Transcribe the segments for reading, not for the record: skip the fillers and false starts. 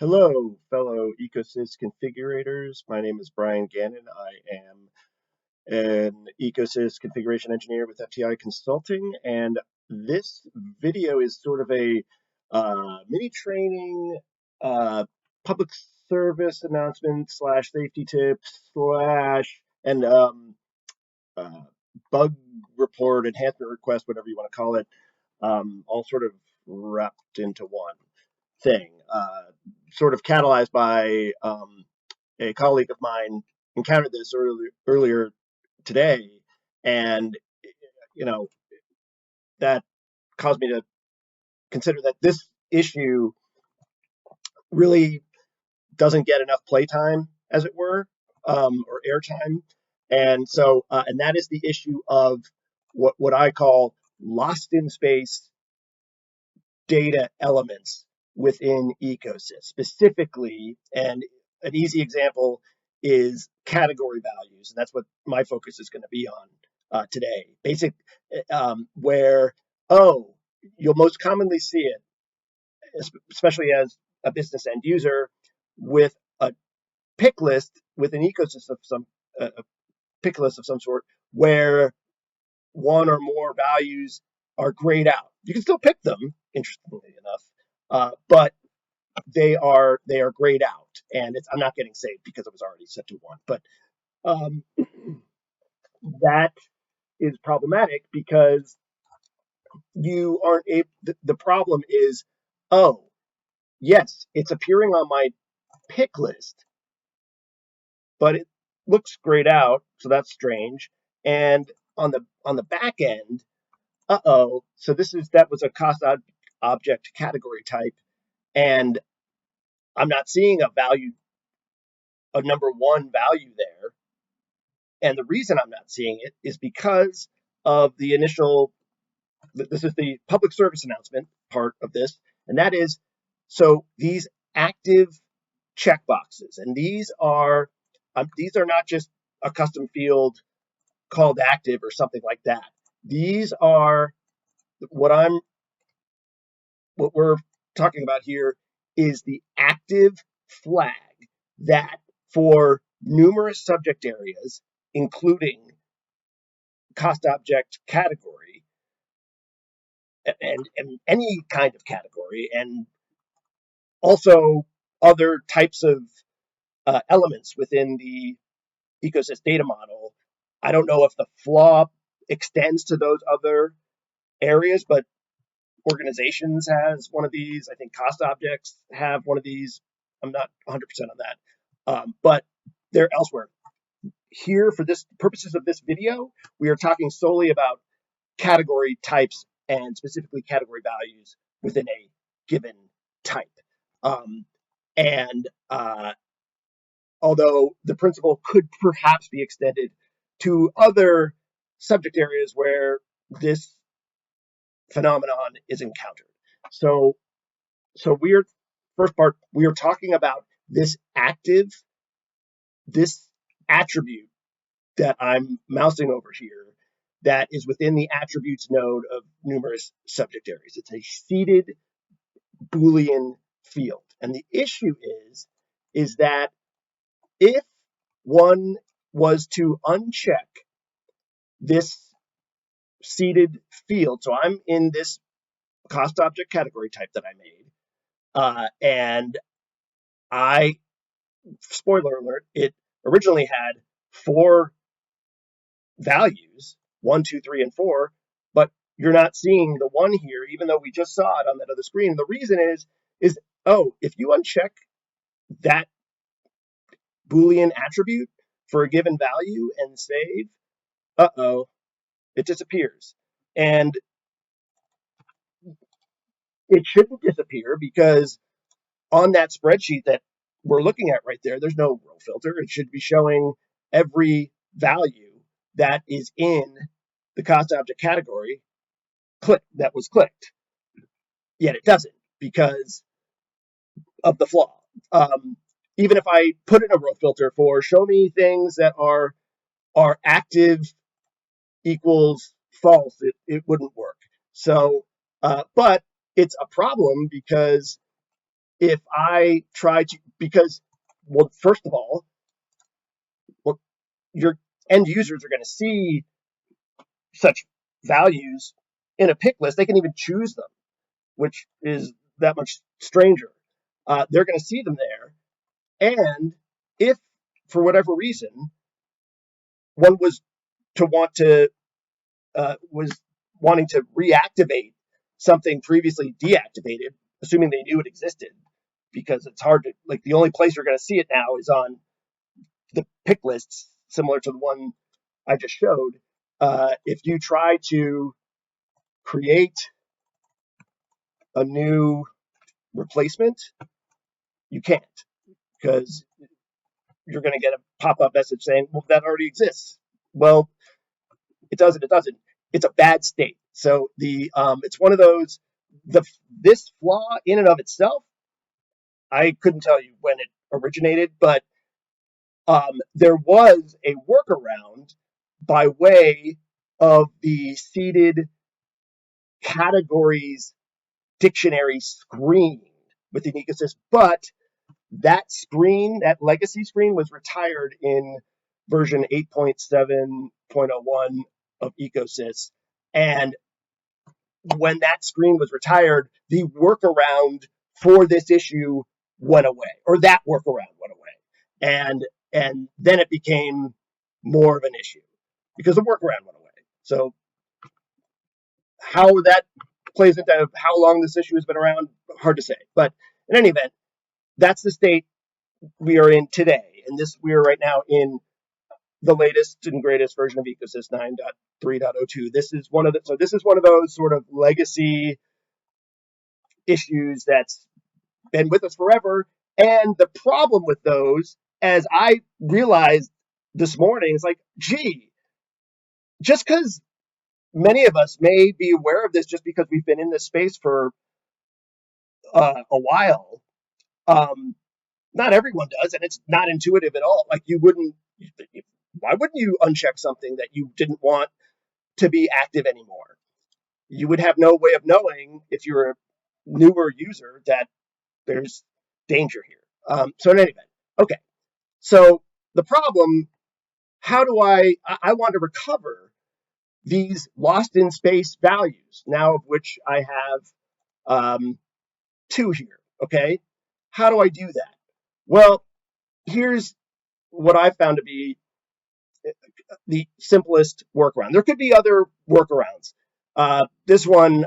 Hello, fellow EcoSys Configurators. My name is Brian Gannon. I am an EcoSys configuration engineer with FTI Consulting, and this video is sort of a mini training, uh, public service announcement slash safety tips slash and uh, bug report, enhancement request, whatever you want to call it, all sort of wrapped into one thing, sort of catalyzed by a colleague of mine encountered this earlier today, and you know that caused me to consider that this issue really doesn't get enough playtime, as it were, or airtime, and that is the issue of what I call lost in space data elements within EcoSys. Specifically, and an easy example is category values, and that's what my focus is going to be on today. Where, oh, you'll most commonly see it, especially as a business end user, with a pick list with an EcoSys of a pick list of some sort, where one or more values are grayed out. You can still pick them, interestingly enough, but they are grayed out, and I'm not getting saved because it was already set to one. But um, that is problematic because you aren't able. The problem is, oh, yes, it's appearing on my pick list, but it looks grayed out, so that's strange. And on the back end, so that was a cost object category type, and I'm not seeing a number one value there. And the reason I'm not seeing it is because of the initial, this is the public service announcement part of this, and that is, so these active checkboxes, and these are not just a custom field called active or something like that. These are what I'm what we're talking about here is the active flag that for numerous subject areas, including cost object category and any kind of category, and also other types of elements within the EcoSys data model. I don't know if the flaw extends to those other areas, but organizations has one of these. I think cost objects have one of these. I'm not 100% on that, but they're elsewhere. Here, for this purposes of this video, we are talking solely about category types and specifically category values within a given type. And Although the principle could perhaps be extended to other subject areas where this phenomenon is encountered. So, so we're first part, we are talking about this attribute that I'm mousing over here that is within the attributes node of numerous subject areas. It's a seeded Boolean field. And the issue is that if one was to uncheck this seeded field, so I'm in this cost object category type that I made, and spoiler alert, it originally had 4 values, 1, 2, 3, and 4, but you're not seeing the 1 here, even though we just saw it on that other screen. The reason is, oh, if you uncheck that Boolean attribute for a given value and save, it disappears. And it shouldn't disappear because on that spreadsheet that we're looking at right there, there's no row filter. It should be showing every value that is in the cost object category that was clicked. Yet it doesn't because of the flaw. Even if I put in a row filter for show me things that are active equals false, it wouldn't work. So, but it's a problem because if I try to, because, well, first of all, well, your end users are going to see such values in a pick list. They can even choose them, which is that much stranger. They're going to see them there. And if, for whatever reason, one was to want to, was wanting to reactivate something previously deactivated, assuming they knew it existed, because it's hard to, like, the only place you're going to see it now is on the pick lists, similar to the one I just showed. If you try to create a new replacement, you can't, because you're going to get a pop-up message saying, well, that already exists. Well, it doesn't. It's a bad state. So it's one of those, this flaw in and of itself, I couldn't tell you when it originated, but there was a workaround by way of the seeded categories dictionary screen within EcoSys, but that screen, that legacy screen, was retired in version 8.7.01 of EcoSys. And when that screen was retired, the workaround for this issue went away, or that workaround went away. And then it became more of an issue because the workaround went away. So how that plays into how long this issue has been around, hard to say. But in any event, that's the state we are in today. And we are right now in the latest and greatest version of EcoSys 9.3.02. This is one of those sort of legacy issues that's been with us forever. And the problem with those, as I realized this morning, is like, gee, just because many of us may be aware of this just because we've been in this space for a while, not everyone does, and it's not intuitive at all. Like, why wouldn't you uncheck something that you didn't want to be active anymore? You would have no way of knowing, if you're a newer user, that there's danger here. So in any event, okay. So the problem, how do I want to recover these lost in space values, now of which I have 2 here, okay? How do I do that? Well, here's what I found to be the simplest workaround. There could be other workarounds. This one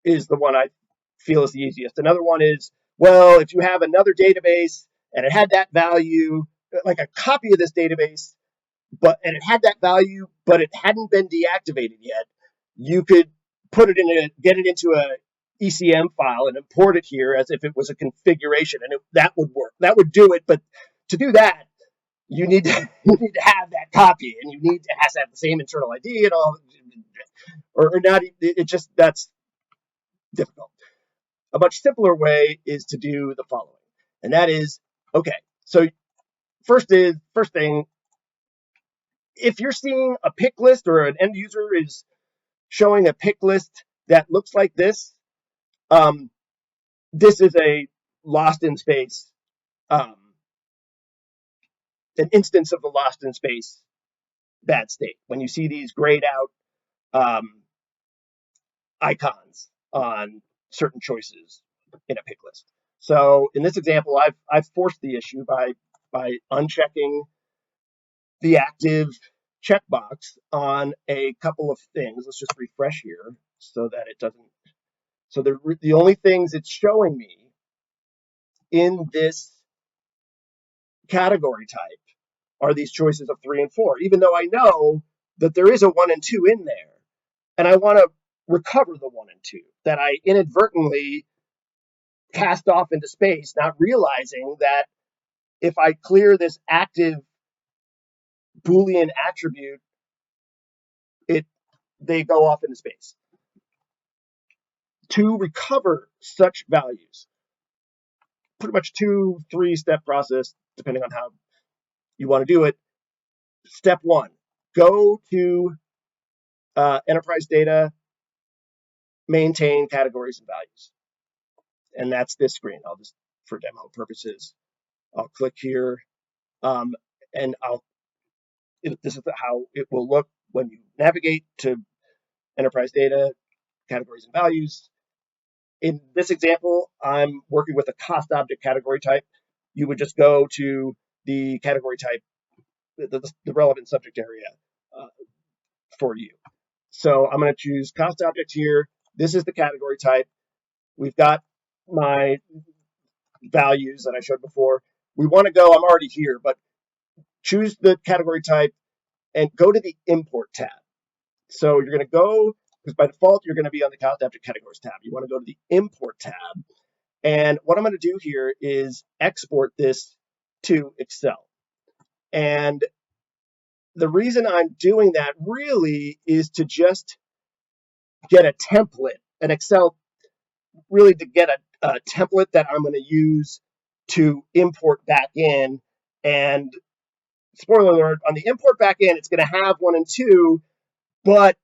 is the one I feel is the easiest. Another one is, well, if you have another database and it had that value, like a copy of this database, and it had that value, but it hadn't been deactivated yet, you could get it into a ECM file and import it here as if it was a configuration, and that would work. That would do it. But to do that, you need to have that copy, and it has to have the same internal ID and all, or not. That's difficult. A much simpler way is to do the following, and that is, okay, so first thing, if you're seeing a pick list, or an end user is showing a pick list that looks like this is a lost in space, an instance of the lost in space bad state. When you see these grayed out icons on certain choices in a pick list. So in this example, I've forced the issue by unchecking the active checkbox on a couple of things. Let's just refresh here so that it doesn't. So the only things it's showing me in this category type are these choices of 3 and 4, even though I know that there is a 1 and 2 in there, and I want to recover the 1 and 2 that I inadvertently cast off into space, not realizing that if I clear this active Boolean attribute, they go off into space. To recover such values, pretty much 2-3-step process, depending on how you want to do it. Step 1, go to enterprise data, maintain categories and values. And that's this screen. I'll just for demo purposes, I'll click here, and this is how it will look when you navigate to enterprise data, categories and values. In this example, I'm working with a cost object category type. You would just go to the category type, the relevant subject area for you. So I'm going to choose cost object here. This is the category type. We've got my values that I showed before. We want to go, I'm already here, but choose the category type and go to the import tab. So you're going to go, because by default, you're going to be on the cost object categories tab. You want to go to the import tab. And what I'm going to do here is export this to Excel. And the reason I'm doing that really is to just get a template, an Excel, really to get a template that I'm going to use to import back in. And spoiler alert, on the import back in, it's going to have 1 and 2, but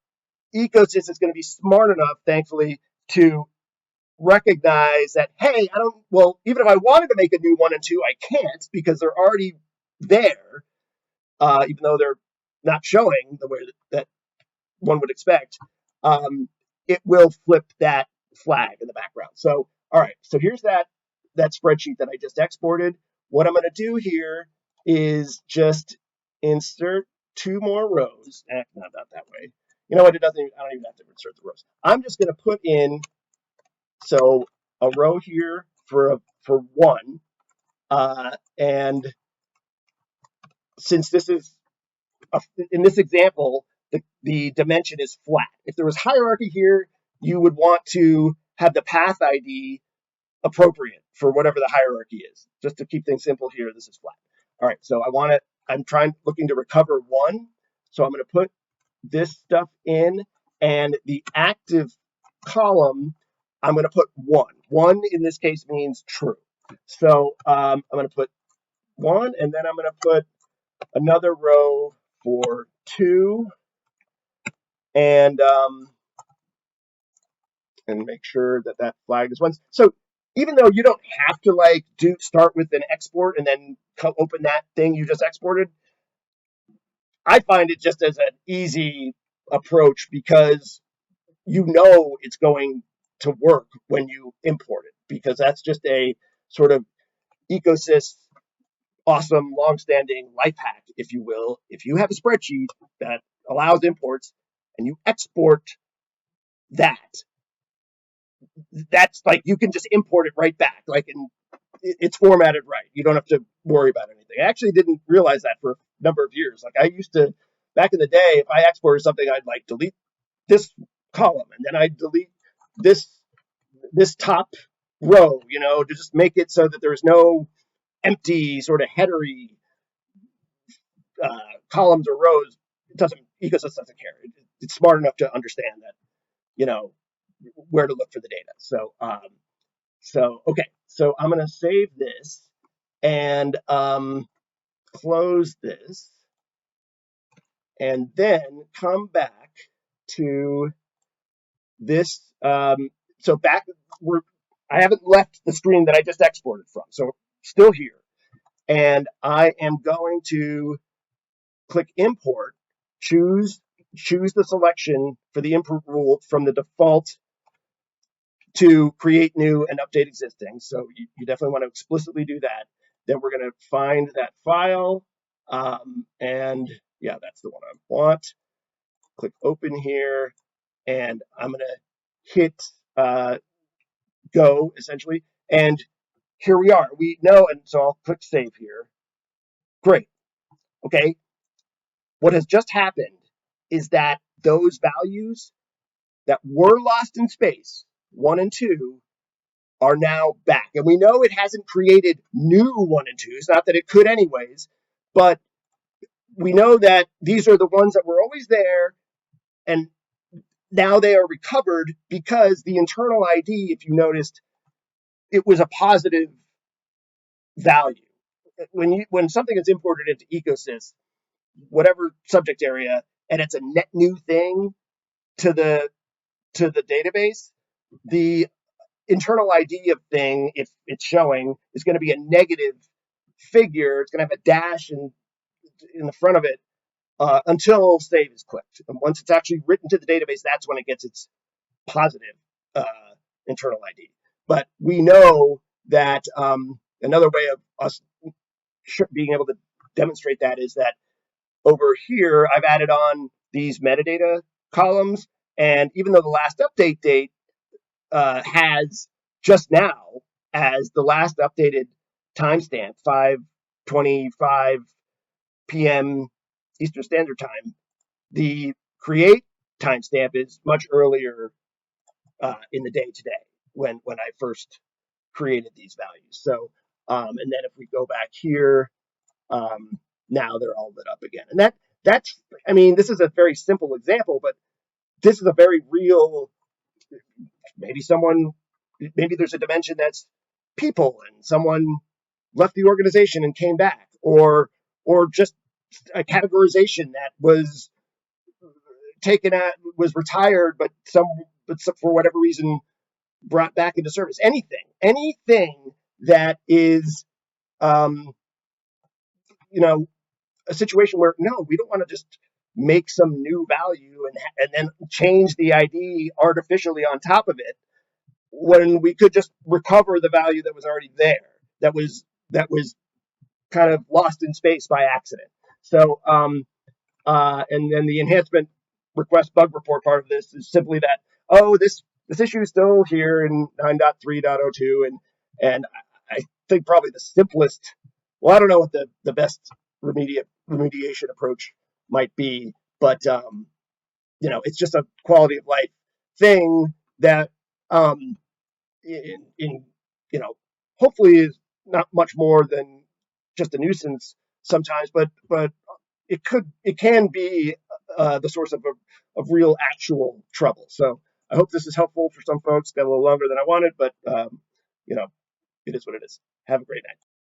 EcoSys is going to be smart enough, thankfully, to recognize that, hey, even if I wanted to make a new 1 and 2, I can't because they're already there, even though they're not showing the way that one would expect. It will flip that flag in the background. So, all right, so here's that spreadsheet that I just exported. What I'm going to do here is just insert 2 more rows. Not that way. You know what? I don't even have to insert the rows. I'm just going to put in, so a row here for 1, and since this is in this example, the dimension is flat. If there was hierarchy here, you would want to have the path ID appropriate for whatever the hierarchy is. Just to keep things simple here, this is flat. All right, so I'm looking to recover 1. So I'm going to put this stuff in, and the active column, I'm going to put 1. 1 in this case means true. So I'm going to put 1, and then I'm going to put another row for 2, and make sure that flag is 1. So even though you don't have to start with an export and then open that thing you just exported, I find it just as an easy approach because you know it's going to work when you import it, because that's just a sort of EcoSys awesome long-standing life hack, if you will. If you have a spreadsheet that allows imports and you export that's like you can just import it right back, it's formatted right. You don't have to worry about anything. I actually didn't realize that for a number of years. Like I used to, back in the day, if I exported something, I'd delete this column and then I'd delete this top row, to just make it so that there's no empty sort of headery columns or rows. EcoSys doesn't care. It's smart enough to understand that, where to look for the data. So okay, so I'm going to save this and close this, and then come back to this. So I haven't left the screen that I just exported from, so still here. And I am going to click import, choose the selection for the import rule from the default to create new and update existing. So you definitely want to explicitly do that. Then we're going to find that file. And yeah, that's the one I want. Click open here. And I'm going to hit go, essentially. And here we are. We know, and so I'll click save here. Great. Okay. What has just happened is that those values that were lost in space, 1 and 2, are now back. And we know it hasn't created new 1 and 2s, not that it could anyways, but we know that these are the ones that were always there, and now they are recovered because the internal ID, if you noticed, it was a positive value. When something is imported into EcoSys, whatever subject area, and it's a net new thing to the database, the internal ID of thing, if it's showing, is going to be a negative figure. It's going to have a dash in the front of it until save is clicked. And once it's actually written to the database, that's when it gets its positive uh, internal ID. But we know that another way of us being able to demonstrate that is that over here, I've added on these metadata columns. And even though the last update date has just now as the last updated timestamp, 5:25 p.m. Eastern Standard Time, the create timestamp is much earlier in the day today when I first created these values. So, and then if we go back here, now they're all lit up again. And that's, I mean, this is a very simple example, but this is a very real, maybe there's a dimension that's people and someone left the organization and came back, or just a categorization that was was retired, but for whatever reason brought back into service. Anything that is, um, you know, a situation where no, we don't want to just make some new value and then change the ID artificially on top of it when we could just recover the value that was already there, that was kind of lost in space by accident. So, and then the enhancement request bug report part of this is simply that, oh, this issue is still here in 9.3.02, and I think probably the simplest. Well, I don't know what the best remediation approach might be, but it's just a quality of life thing that in hopefully is not much more than just a nuisance sometimes, but it can be the source of real actual trouble. So I hope this is helpful for some folks. Got a little longer than I wanted, but it is what it is. Have a great night.